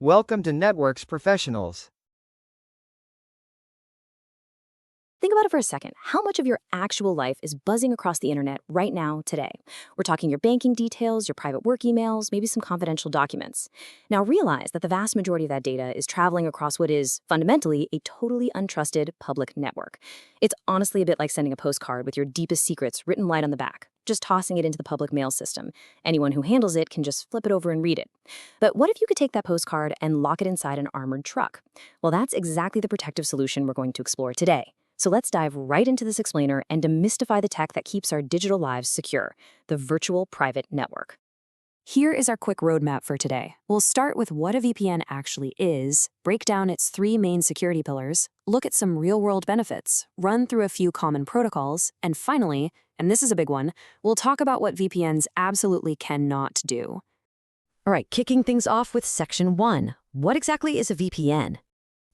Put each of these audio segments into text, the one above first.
Welcome to Networks Professionals. Think about it for a second. How much of your actual life is buzzing across the internet right now, today? We're talking your banking details, your private work emails, maybe some confidential documents. Now realize that the vast majority of that data is traveling across what is, fundamentally, a totally untrusted public network. It's honestly a bit like sending a postcard with your deepest secrets written light on the back, just tossing it into the public mail system. Anyone who handles it can just flip it over and read it. But what if you could take that postcard and lock it inside an armored truck? Well, that's exactly the protective solution we're going to explore today. So let's dive right into this explainer and demystify the tech that keeps our digital lives secure, the virtual private network. Here is our quick roadmap for today. We'll start with what a VPN actually is, break down its three main security pillars, look at some real-world benefits, run through a few common protocols, and finally, and this is a big one, we'll talk about what VPNs absolutely cannot do. All right, kicking things off with Section 1. What exactly is a VPN?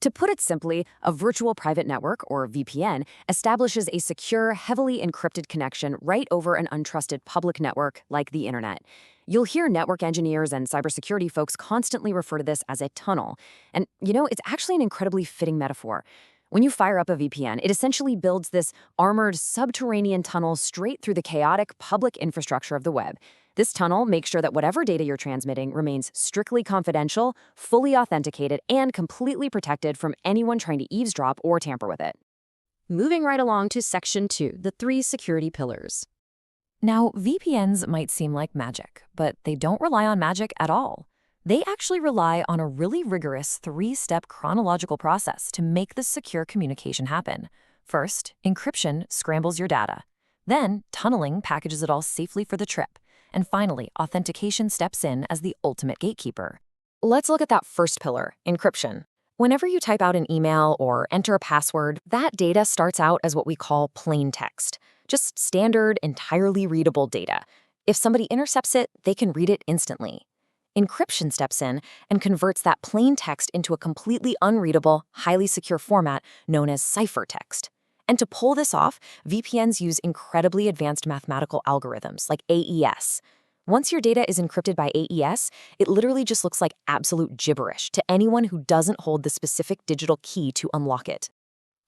To put it simply, a virtual private network, or VPN, establishes a secure, heavily encrypted connection right over an untrusted public network like the internet. You'll hear network engineers and cybersecurity folks constantly refer to this as a tunnel. And, it's actually an incredibly fitting metaphor. When you fire up a VPN, it essentially builds this armored subterranean tunnel straight through the chaotic public infrastructure of the web. This tunnel makes sure that whatever data you're transmitting remains strictly confidential, fully authenticated, and completely protected from anyone trying to eavesdrop or tamper with it. Moving right along to Section 2, the three security pillars. Now, VPNs might seem like magic, but they don't rely on magic at all. They actually rely on a really rigorous three-step chronological process to make this secure communication happen. First, encryption scrambles your data. Then, tunneling packages it all safely for the trip. And finally, authentication steps in as the ultimate gatekeeper. Let's look at that first pillar, encryption. Whenever you type out an email or enter a password, that data starts out as what we call plain text, just standard, entirely readable data. If somebody intercepts it, they can read it instantly. Encryption steps in and converts that plain text into a completely unreadable, highly secure format known as ciphertext. And to pull this off, VPNs use incredibly advanced mathematical algorithms like AES. Once your data is encrypted by AES, it literally just looks like absolute gibberish to anyone who doesn't hold the specific digital key to unlock it.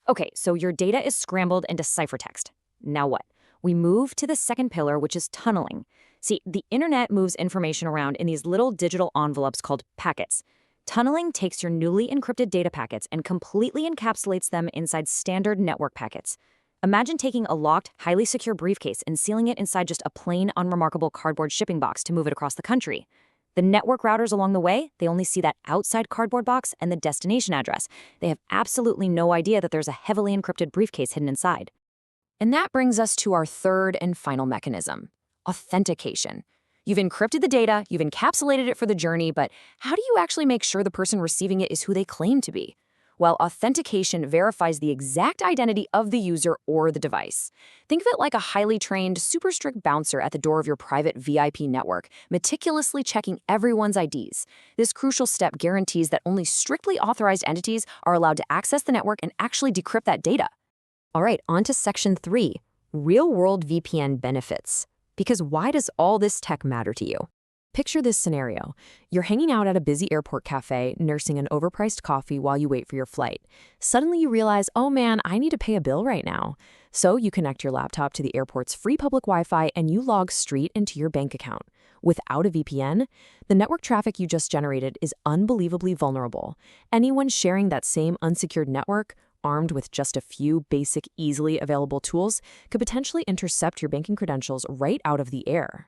Okay, so your data is scrambled into ciphertext. Now what? We move to the second pillar, which is tunneling. See, the internet moves information around in these little digital envelopes called packets. Tunneling takes your newly encrypted data packets and completely encapsulates them inside standard network packets. Imagine taking a locked, highly secure briefcase and sealing it inside just a plain, unremarkable cardboard shipping box to move it across the country. The network routers along the way, they only see that outside cardboard box and the destination address. They have absolutely no idea that there's a heavily encrypted briefcase hidden inside. And that brings us to our third and final mechanism, authentication. You've encrypted the data, you've encapsulated it for the journey, but how do you actually make sure the person receiving it is who they claim to be? Well, authentication verifies the exact identity of the user or the device. Think of it like a highly trained, super strict bouncer at the door of your private VIP network, meticulously checking everyone's IDs. This crucial step guarantees that only strictly authorized entities are allowed to access the network and actually decrypt that data. All right, on to Section 3, real-world VPN benefits. Because why does all this tech matter to you? Picture this scenario. You're hanging out at a busy airport cafe, nursing an overpriced coffee while you wait for your flight. Suddenly you realize, oh man, I need to pay a bill right now. So you connect your laptop to the airport's free public Wi-Fi and you log straight into your bank account. Without a VPN, the network traffic you just generated is unbelievably vulnerable. Anyone sharing that same unsecured network, armed with just a few basic, easily available tools, could potentially intercept your banking credentials right out of the air.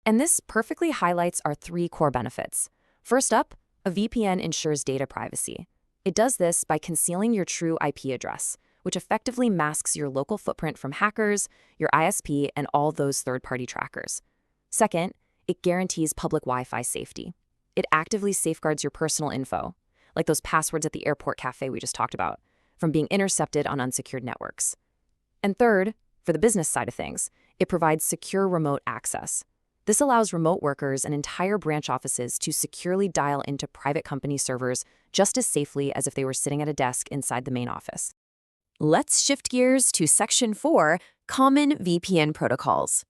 And this perfectly highlights our three core benefits. First up, a VPN ensures data privacy. It does this by concealing your true IP address, which effectively masks your local footprint from hackers, your ISP, and all those third-party trackers. Second, it guarantees public Wi-Fi safety. It actively safeguards your personal info, like those passwords at the airport cafe we just talked about, from being intercepted on unsecured networks. And third, for the business side of things, it provides secure remote access. This allows remote workers and entire branch offices to securely dial into private company servers just as safely as if they were sitting at a desk inside the main office. Let's shift gears to Section 4, common VPN protocols.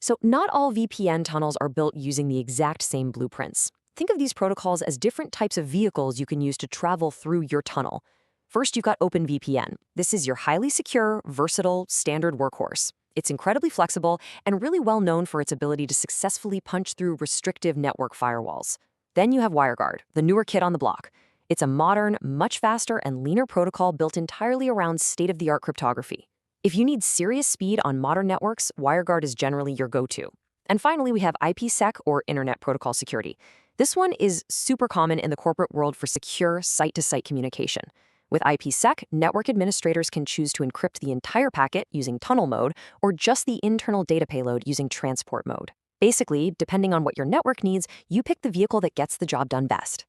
So not all VPN tunnels are built using the exact same blueprints. think of these protocols as different types of vehicles you can use to travel through your tunnel. First, you've got OpenVPN. This is your highly secure, versatile, standard workhorse. It's incredibly flexible and really well known for its ability to successfully punch through restrictive network firewalls. Then you have WireGuard, the newer kid on the block. It's a modern, much faster and leaner protocol built entirely around state-of-the-art cryptography. If you need serious speed on modern networks, WireGuard is generally your go-to. And finally, we have IPSec, or Internet Protocol Security. This one is super common in the corporate world for secure site-to-site communication. With IPSec, network administrators can choose to encrypt the entire packet using tunnel mode or just the internal data payload using transport mode. Basically, depending on what your network needs, you pick the vehicle that gets the job done best.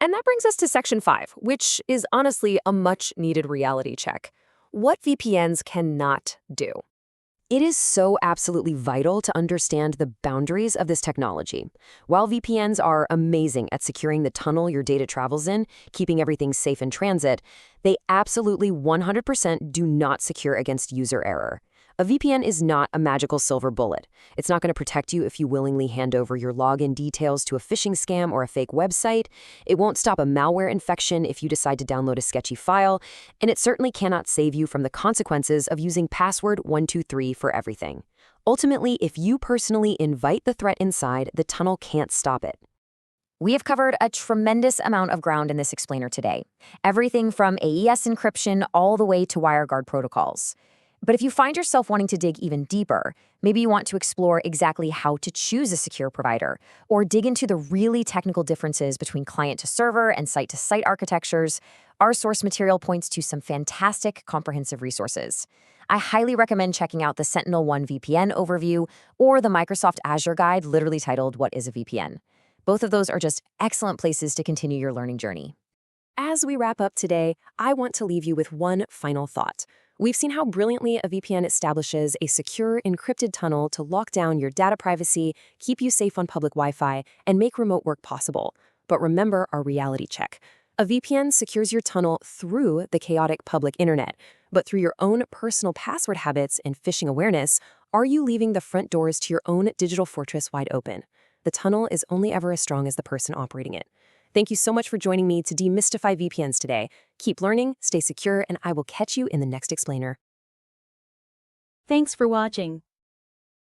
And that brings us to Section 5, which is honestly a much-needed reality check. What VPNs cannot do. It is so absolutely vital to understand the boundaries of this technology. While VPNs are amazing at securing the tunnel your data travels in, keeping everything safe in transit, they absolutely 100% do not secure against user error. A VPN is not a magical silver bullet. It's not going to protect you if you willingly hand over your login details to a phishing scam or a fake website. It won't stop a malware infection if you decide to download a sketchy file. And it certainly cannot save you from the consequences of using password 123 for everything. Ultimately, if you personally invite the threat inside, the tunnel can't stop it. We have covered a tremendous amount of ground in this explainer today. Everything from AES encryption all the way to WireGuard protocols. But if you find yourself wanting to dig even deeper, maybe you want to explore exactly how to choose a secure provider, or dig into the really technical differences between client-to-server and site-to-site architectures, our source material points to some fantastic comprehensive resources. I highly recommend checking out the SentinelOne VPN overview or the Microsoft Azure guide literally titled What is a VPN? Both of those are just excellent places to continue your learning journey. As we wrap up today, I want to leave you with one final thought. We've seen how brilliantly a VPN establishes a secure, encrypted tunnel to lock down your data privacy, keep you safe on public Wi-Fi, and make remote work possible. But remember our reality check. A VPN secures your tunnel through the chaotic public internet, but through your own personal password habits and phishing awareness, are you leaving the front doors to your own digital fortress wide open? The tunnel is only ever as strong as the person operating it. Thank you so much for joining me to demystify VPNs today. Keep learning, stay secure, and I will catch you in the next explainer. Thanks for watching.